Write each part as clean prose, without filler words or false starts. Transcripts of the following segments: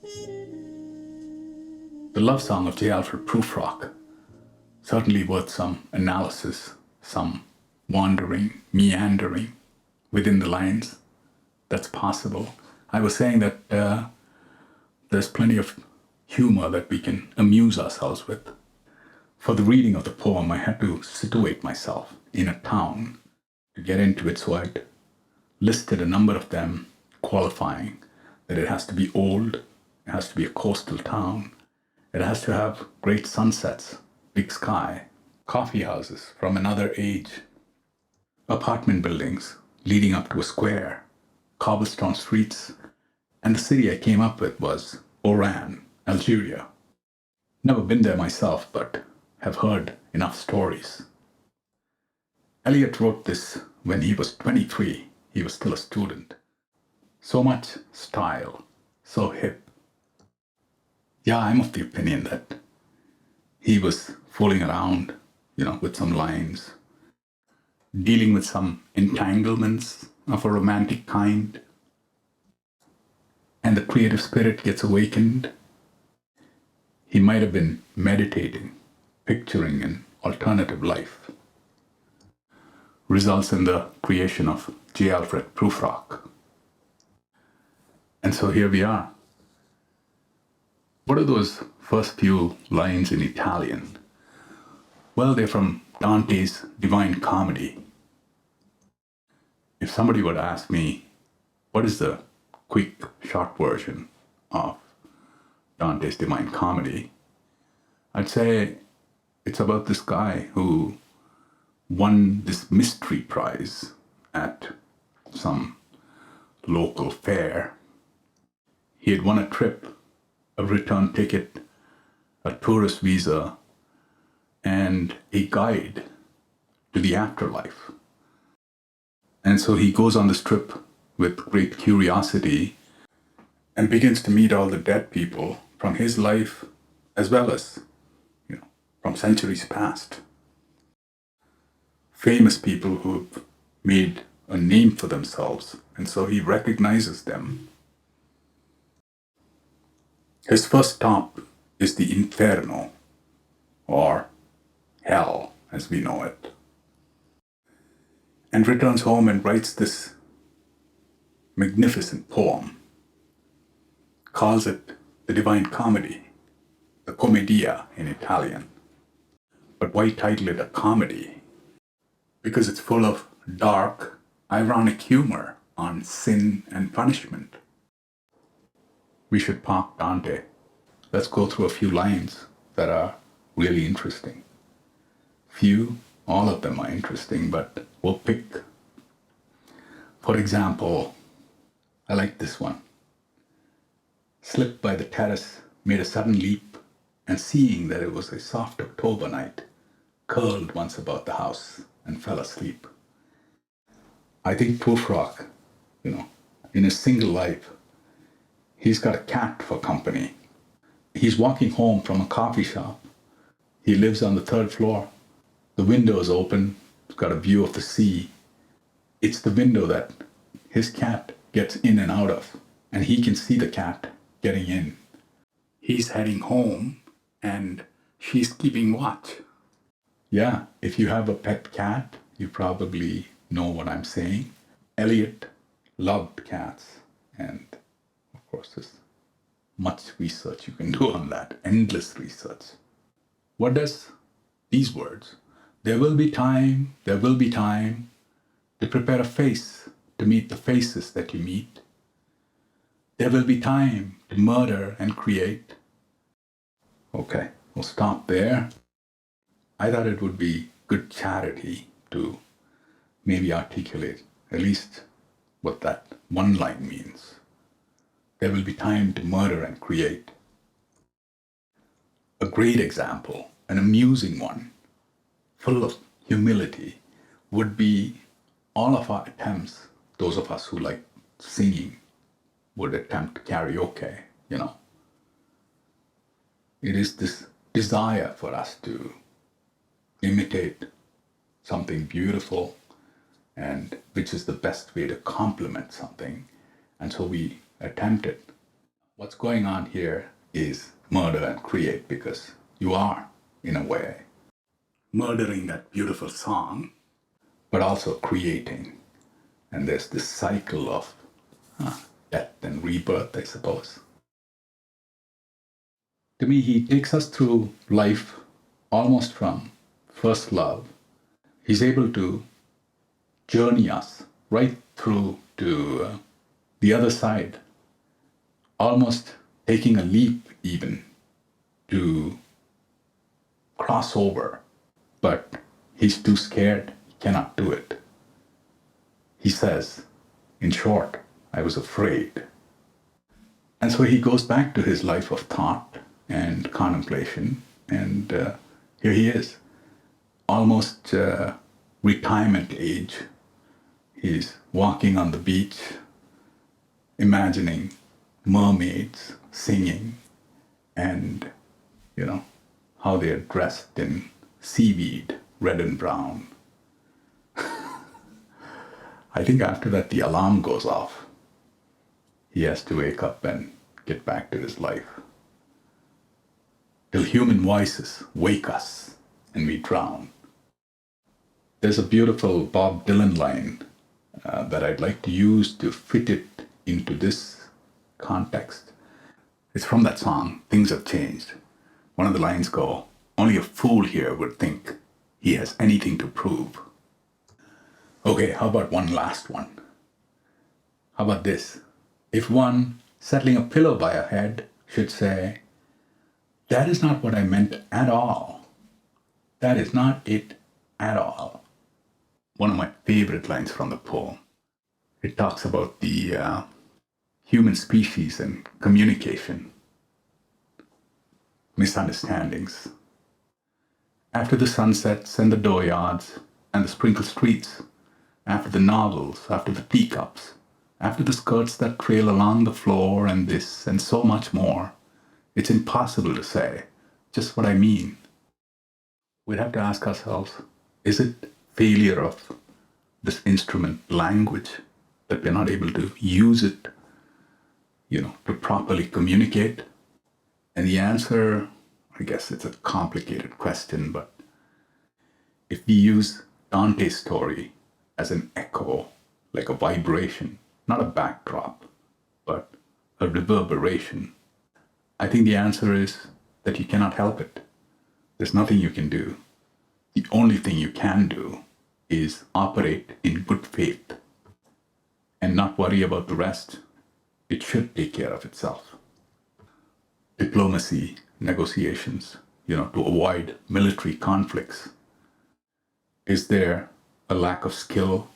The love song of J. Alfred Prufrock, certainly worth some analysis, some wandering, meandering within the lines. That's possible. I was saying that there's plenty of humor that we can amuse ourselves with. For the reading of the poem, I had to situate myself in a town to get into it, so I listed a number of them, qualifying that it has to be old, it has to be a coastal town, it has to have great sunsets, big sky, coffee houses from another age, apartment buildings leading up to a square, cobblestone streets, and the city I came up with was Oran, Algeria. Never been there myself, but have heard enough stories. Eliot wrote this when he was 23. He was still a student. So much style, so hip. Yeah, I'm of the opinion that he was fooling around, with some lines, dealing with some entanglements of a romantic kind, and the creative spirit gets awakened. He might have been meditating, picturing an alternative life. Results in the creation of J. Alfred Prufrock. And so here we are. What are those first few lines in Italian? Well, they're from Dante's Divine Comedy. If somebody were to ask me, what is the quick, short version of Dante's Divine Comedy, I'd say it's about this guy who won this mystery prize at some local fair. He had won a trip, a return ticket, a tourist visa, and a guide to the afterlife. And so he goes on this trip with great curiosity and begins to meet all the dead people from his life as well as, from centuries past. Famous people who've made a name for themselves, and so he recognizes them. His first stop is the Inferno, or hell as we know it, and returns home and writes this magnificent poem, calls it the Divine Comedy, the Commedia in Italian. But why title it a comedy? Because it's full of dark, ironic humor on sin and punishment. We should park Dante. Let's go through a few lines that are really interesting. All of them are interesting, but we'll pick. For example, I like this one. Slipped by the terrace, made a sudden leap, and seeing that it was a soft October night, curled once about the house and fell asleep. I think Prufrock, in his single life, he's got a cat for company. He's walking home from a coffee shop. He lives on the 3rd floor. The window is open. It's got a view of the sea. It's the window that his cat gets in and out of, and he can see the cat getting in. He's heading home, and she's keeping watch. Yeah, if you have a pet cat, you probably know what I'm saying. Eliot loved cats, and of course there's much research you can do on that, endless research. What does these words, there will be time to prepare a face to meet the faces that you meet. There will be time to murder and create. Okay, we'll stop there. I thought it would be good charity to maybe articulate at least what that one line means. There will be time to murder and create. A great example, an amusing one, full of humility, would be all of our attempts, those of us who like singing, would attempt karaoke, It is this desire for us to imitate something beautiful, and which is the best way to complement something. And so we attempt it. What's going on here is murder and create, because you are, in a way, murdering that beautiful song, but also creating. And there's this cycle of death and rebirth, I suppose. To me, he takes us through life almost from first love. He's able to journey us right through to the other side, almost taking a leap even to cross over. But he's too scared, he cannot do it. He says, in short, I was afraid. And so he goes back to his life of thought and contemplation, and here he is, almost retirement age. He's walking on the beach, imagining mermaids singing, and, how they're dressed in seaweed, red and brown. I think after that the alarm goes off. He has to wake up and get back to his life. Till human voices wake us and we drown. There's a beautiful Bob Dylan line that I'd like to use to fit it into this context. It's from that song, Things Have Changed. One of the lines go, only a fool here would think he has anything to prove. Okay, how about one last one? How about this? If one settling a pillow by a head should say, that is not what I meant at all. That is not it at all. One of my favorite lines from the poem. It talks about the human species and communication, misunderstandings. After the sunsets and the dooryards and the sprinkled streets, after the novels, after the teacups, after the skirts that trail along the floor and this and so much more, it's impossible to say just what I mean. We'd have to ask ourselves, is it failure of this instrument language that we're not able to use it, to properly communicate? And the answer, I guess it's a complicated question, but if we use Dante's story as an echo, like a vibration, not a backdrop, but a reverberation, I think the answer is that you cannot help it. There's nothing you can do. The only thing you can do is operate in good faith and not worry about the rest. It should take care of itself. Diplomacy, negotiations, to avoid military conflicts. Is there a lack of skill,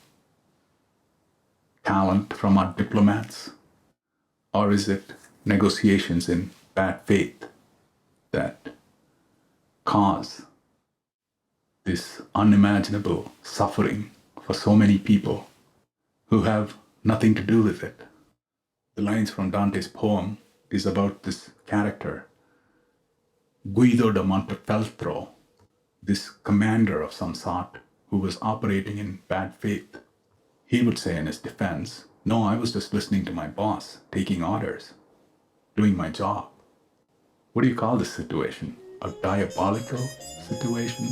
talent from our diplomats? Or is it negotiations in bad faith that cause this unimaginable suffering for so many people who have nothing to do with it? The lines from Dante's poem is about this character, Guido da Montefeltro, this commander of some sort who was operating in bad faith. He would say in his defense, no, I was just listening to my boss, taking orders, doing my job. What do you call this situation? A diabolical situation?